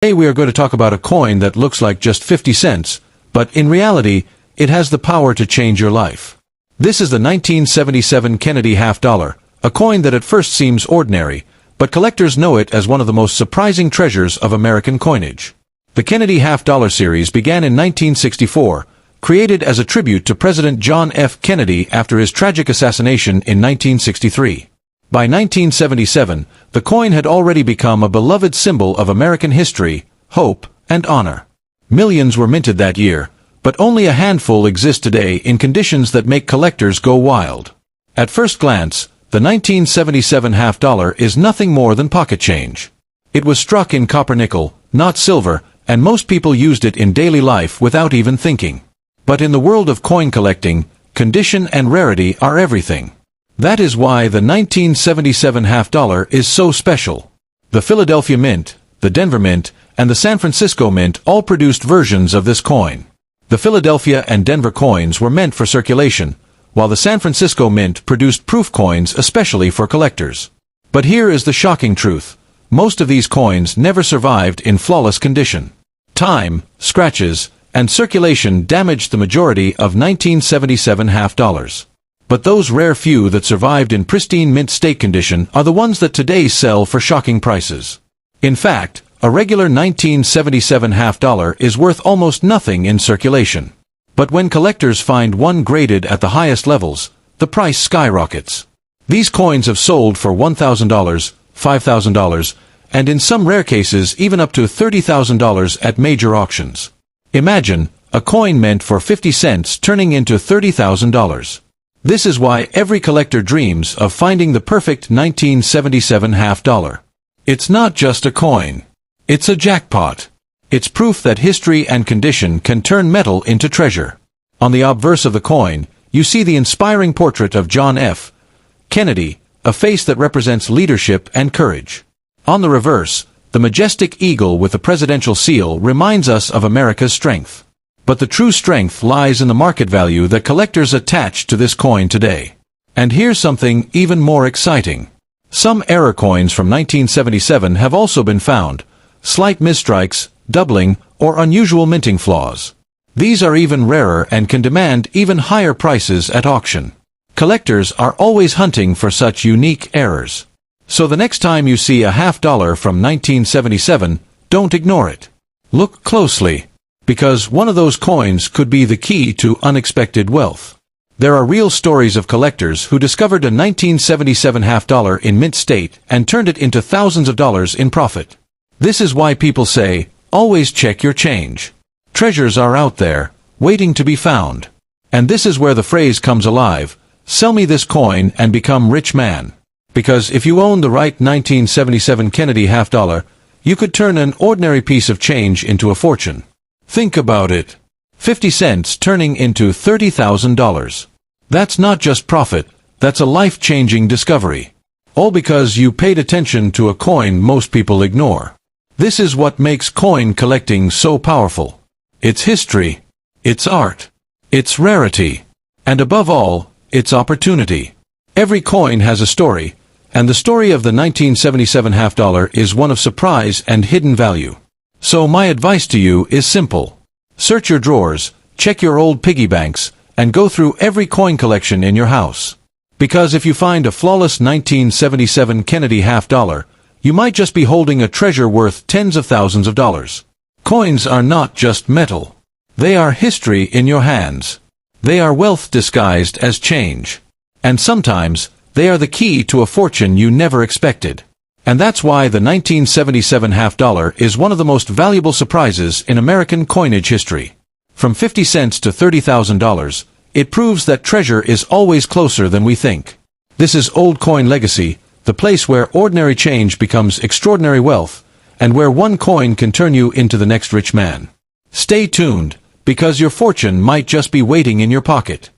Today we are going to talk about a coin that looks like just 50 cents, but in reality, it has the power to change your life. This is the 1977 Kennedy half-dollar, a coin that at first seems ordinary, but collectors know it as one of the most surprising treasures of American coinage. The Kennedy half-dollar series began in 1964, created as a tribute to President John F. Kennedy after his tragic assassination in 1963. By 1977, the coin had already become a beloved symbol of American history, hope, and honor. Millions were minted that year, but only a handful exist today in conditions that make collectors go wild. At first glance, the 1977 half-dollar is nothing more than pocket change. It was struck in copper nickel, not silver, and most people used it in daily life without even thinking. But in the world of coin collecting, condition and rarity are everything. That is why the 1977 half-dollar is so special. The Philadelphia Mint, the Denver Mint, and the San Francisco Mint all produced versions of this coin. The Philadelphia and Denver coins were meant for circulation, while the San Francisco Mint produced proof coins especially for collectors. But here is the shocking truth. Most of these coins never survived in flawless condition. Time, scratches, and circulation damaged the majority of 1977 half-dollars. But those rare few that survived in pristine mint state condition are the ones that today sell for shocking prices. In fact, a regular 1977 half-dollar is worth almost nothing in circulation. But when collectors find one graded at the highest levels, the price skyrockets. These coins have sold for $1,000, $5,000, and in some rare cases even up to $30,000 at major auctions. Imagine, a coin meant for 50 cents turning into $30,000. This is why every collector dreams of finding the perfect 1977 half-dollar. It's not just a coin. It's a jackpot. It's proof that history and condition can turn metal into treasure. On the obverse of the coin, you see the inspiring portrait of John F. Kennedy, a face that represents leadership and courage. On the reverse, the majestic eagle with the presidential seal reminds us of America's strength. But the true strength lies in the market value that collectors attach to this coin today. And here's something even more exciting. Some error coins from 1977 have also been found. Slight misstrikes, doubling, or unusual minting flaws. These are even rarer and can demand even higher prices at auction. Collectors are always hunting for such unique errors. So the next time you see a half-dollar from 1977, don't ignore it. Look closely. Because one of those coins could be the key to unexpected wealth. There are real stories of collectors who discovered a 1977 half-dollar in mint state and turned it into thousands of dollars in profit. This is why people say, always check your change. Treasures are out there, waiting to be found. And this is where the phrase comes alive, sell me this coin and become rich man. Because if you own the right 1977 Kennedy half-dollar, you could turn an ordinary piece of change into a fortune. Think about it. 50 cents turning into $30,000. That's not just profit, that's a life-changing discovery. All because you paid attention to a coin most people ignore. This is what makes coin collecting so powerful. It's history, it's art, it's rarity, and above all, it's opportunity. Every coin has a story, and the story of the 1977 half-dollar is one of surprise and hidden value. So my advice to you is simple. Search your drawers, check your old piggy banks, and go through every coin collection in your house. Because if you find a flawless 1977 Kennedy half-dollar, you might just be holding a treasure worth tens of thousands of dollars. Coins are not just metal. They are history in your hands. They are wealth disguised as change. And sometimes, they are the key to a fortune you never expected. And that's why the 1977 half-dollar is one of the most valuable surprises in American coinage history. From 50 cents to $30,000, it proves that treasure is always closer than we think. This is Old Coin Legacy, the place where ordinary change becomes extraordinary wealth, and where one coin can turn you into the next rich man. Stay tuned, because your fortune might just be waiting in your pocket.